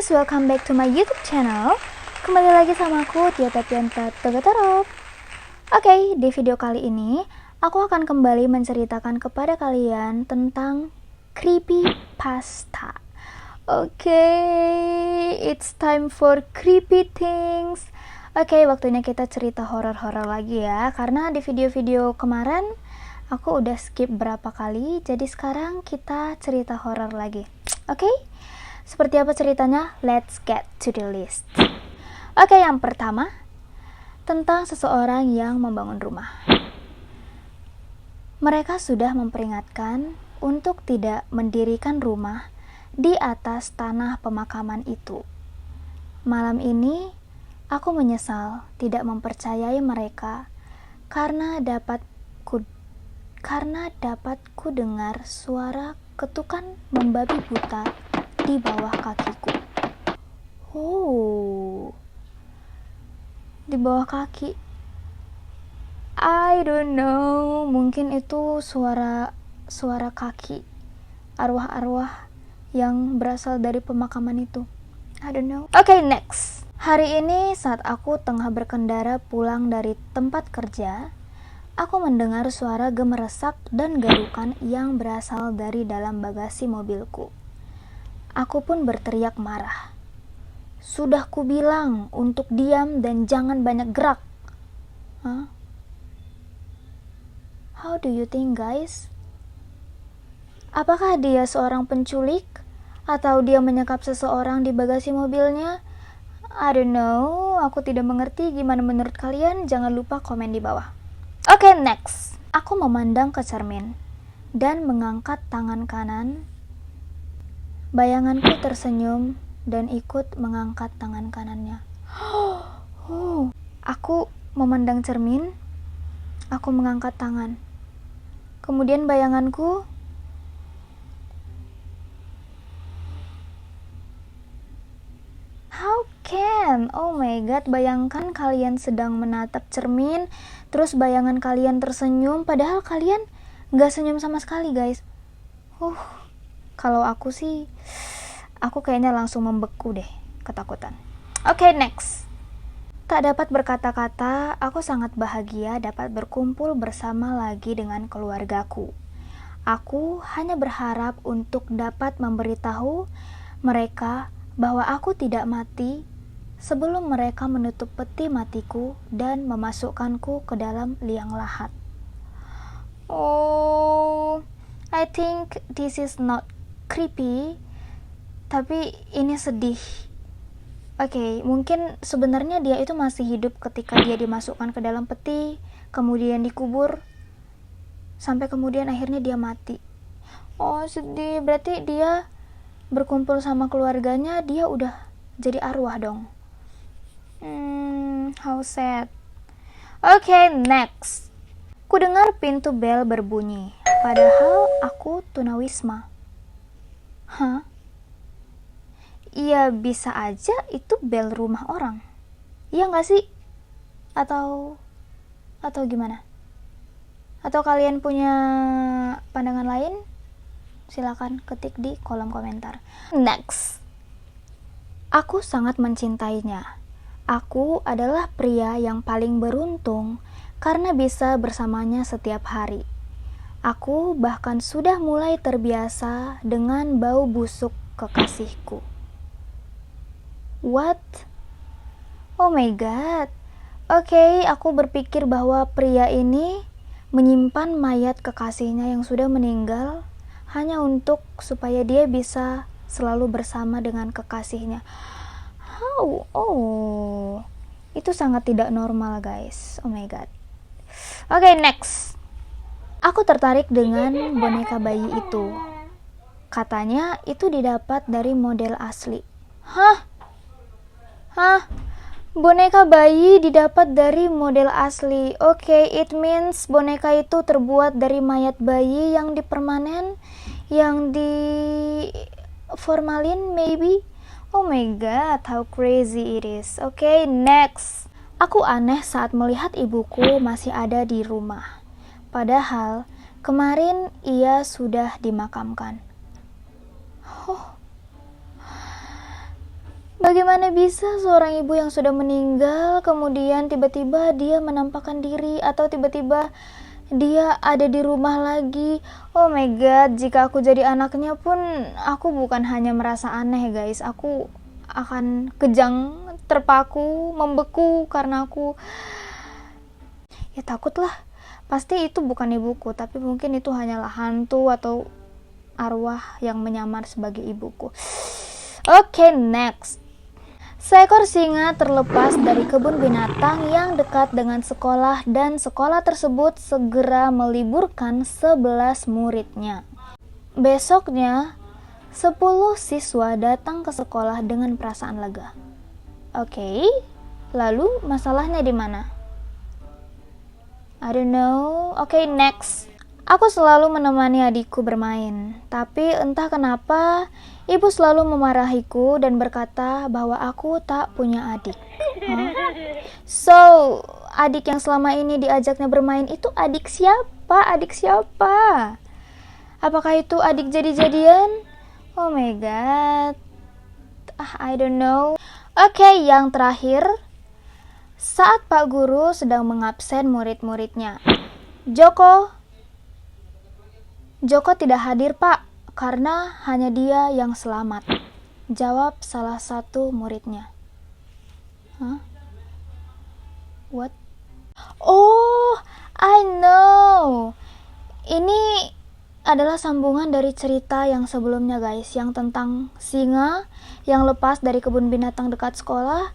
guys, welcome back to my YouTube channel. Kembali lagi sama aku, Tia Tatianta Togatorop. Oke, di video kali ini aku akan kembali menceritakan kepada kalian tentang creepypasta. Oke, it's time for creepy things. Oke, waktunya kita cerita horor-horor lagi ya. Karena di video-video kemarin aku udah skip berapa kali, jadi sekarang kita cerita horor lagi. Oke? Seperti apa ceritanya? Let's get to the list. Oke, yang pertama tentang seseorang yang membangun rumah. Mereka sudah memperingatkan untuk tidak mendirikan rumah di atas tanah pemakaman itu. Malam ini aku menyesal tidak mempercayai mereka karena dapat ku dengar suara ketukan membabi buta di bawah kakiku. Oh, di bawah kaki. I don't know, mungkin itu suara kaki arwah-arwah yang berasal dari pemakaman itu. I don't know. Oke, next. Hari ini saat aku tengah berkendara pulang dari tempat kerja, aku mendengar suara gemeresak dan garukan yang berasal dari dalam bagasi mobilku. Aku pun berteriak marah. Sudah kubilang untuk diam dan jangan banyak gerak. Huh? How do you think, guys? Apakah dia seorang penculik? Atau dia menyekap seseorang di bagasi mobilnya? I don't know, aku tidak mengerti. Gimana menurut kalian? Jangan lupa komen di bawah. Oke, next. Aku memandang ke cermin dan mengangkat tangan kanan. Bayanganku tersenyum dan ikut mengangkat tangan kanannya. Aku memandang cermin, aku mengangkat tangan. Kemudian bayanganku how can? Oh my god, bayangkan kalian sedang menatap cermin, terus bayangan kalian tersenyum, padahal kalian gak senyum sama sekali, guys. Kalau aku sih, aku kayaknya langsung membeku deh, ketakutan. Oke, next. Tak dapat berkata-kata, aku sangat bahagia dapat berkumpul bersama lagi dengan keluargaku. Aku hanya berharap untuk dapat memberitahu mereka bahwa aku tidak mati sebelum mereka menutup peti matiku dan memasukkanku ke dalam liang lahat. Oh, I think this is not creepy, tapi ini sedih. Oke, mungkin sebenarnya dia itu masih hidup ketika dia dimasukkan ke dalam peti, kemudian dikubur, sampai kemudian akhirnya dia mati. Oh, sedih. Berarti dia berkumpul sama keluarganya, dia udah jadi arwah dong. How sad. Oke, next. Kudengar pintu bel berbunyi, padahal aku tunawisma. Hah? Iya, bisa aja itu bel rumah orang. Iya gak sih? Atau gimana? Atau kalian punya pandangan lain? Silakan ketik di kolom komentar. Next. Aku sangat mencintainya. Aku adalah pria yang paling beruntung karena bisa bersamanya setiap hari. Aku bahkan sudah mulai terbiasa dengan bau busuk kekasihku. What? Oh my god. Oke, aku berpikir bahwa pria ini menyimpan mayat kekasihnya yang sudah meninggal hanya untuk supaya dia bisa selalu bersama dengan kekasihnya. How? Oh, itu sangat tidak normal, guys. Oh my god. Oke, next. Aku tertarik dengan boneka bayi itu. Katanya itu didapat dari model asli. Hah? Boneka bayi didapat dari model asli. Oke, it means boneka itu terbuat dari mayat bayi yang dipermanen, yang di formalin maybe. Oh my god, how crazy it is. Oke, next. Aku aneh saat melihat ibuku masih ada di rumah. Padahal kemarin ia sudah dimakamkan. Bagaimana bisa seorang ibu yang sudah meninggal kemudian tiba-tiba dia menampakkan diri atau tiba-tiba dia ada di rumah lagi. Oh my god, jika aku jadi anaknya pun aku bukan hanya merasa aneh guys, aku akan kejang, terpaku, membeku karena aku ya takutlah. Pasti itu bukan ibuku, tapi mungkin itu hanyalah hantu atau arwah yang menyamar sebagai ibuku. Oke, next. Seekor singa terlepas dari kebun binatang yang dekat dengan sekolah dan sekolah tersebut segera meliburkan 11 muridnya. Besoknya, 10 siswa datang ke sekolah dengan perasaan lega. Oke, lalu masalahnya di mana? I don't know. Oke, next. Aku selalu menemani adikku bermain, tapi entah kenapa ibu selalu memarahiku dan berkata bahwa aku tak punya adik. So, adik yang selama ini diajaknya bermain itu adik siapa? Adik siapa? Apakah itu adik jadi-jadian? Oh my god. I don't know. Oke, yang terakhir. Saat Pak Guru sedang mengabsen murid-muridnya. Joko tidak hadir, Pak, karena hanya dia yang selamat. Jawab salah satu muridnya. What? Oh, I know. Ini adalah sambungan dari cerita yang sebelumnya guys, yang tentang singa yang lepas dari kebun binatang dekat sekolah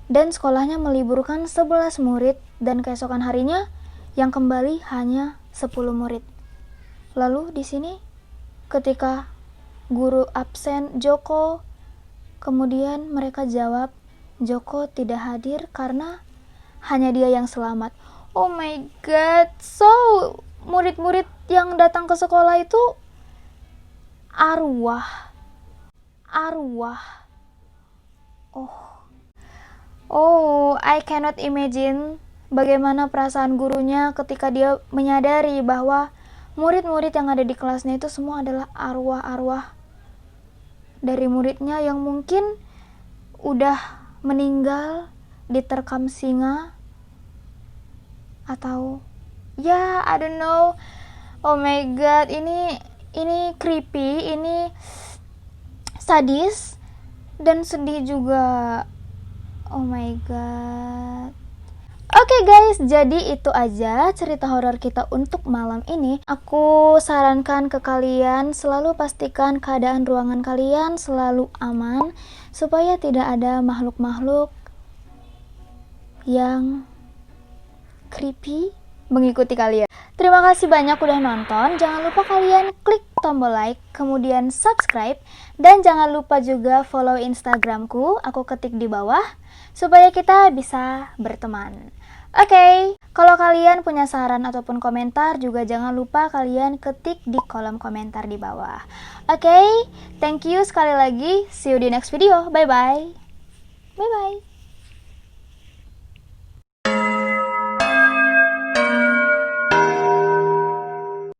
dan sekolahnya meliburkan 11 murid dan keesokan harinya yang kembali hanya 10 murid. Lalu di sini ketika guru absen Joko, kemudian mereka jawab Joko tidak hadir karena hanya dia yang selamat. Oh my god. So, murid-murid yang datang ke sekolah itu arwah. Oh, I cannot imagine bagaimana perasaan gurunya ketika dia menyadari bahwa murid-murid yang ada di kelasnya itu semua adalah arwah-arwah dari muridnya yang mungkin udah meninggal diterkam singa atau ya I don't know. Oh my god, ini creepy, ini sadis dan sedih juga. Oh my god. Oke guys, jadi itu aja cerita horor kita untuk malam ini. Aku sarankan ke kalian selalu pastikan keadaan ruangan kalian selalu aman supaya tidak ada makhluk-makhluk yang creepy mengikuti kalian. Terima kasih banyak udah nonton. Jangan lupa kalian klik tombol like, kemudian subscribe, dan jangan lupa juga follow Instagramku. Aku ketik di bawah supaya kita bisa berteman. Oke, kalau kalian punya saran ataupun komentar juga jangan lupa kalian ketik di kolom komentar di bawah. Oke, thank you sekali lagi. See you di next video. Bye bye. Bye bye.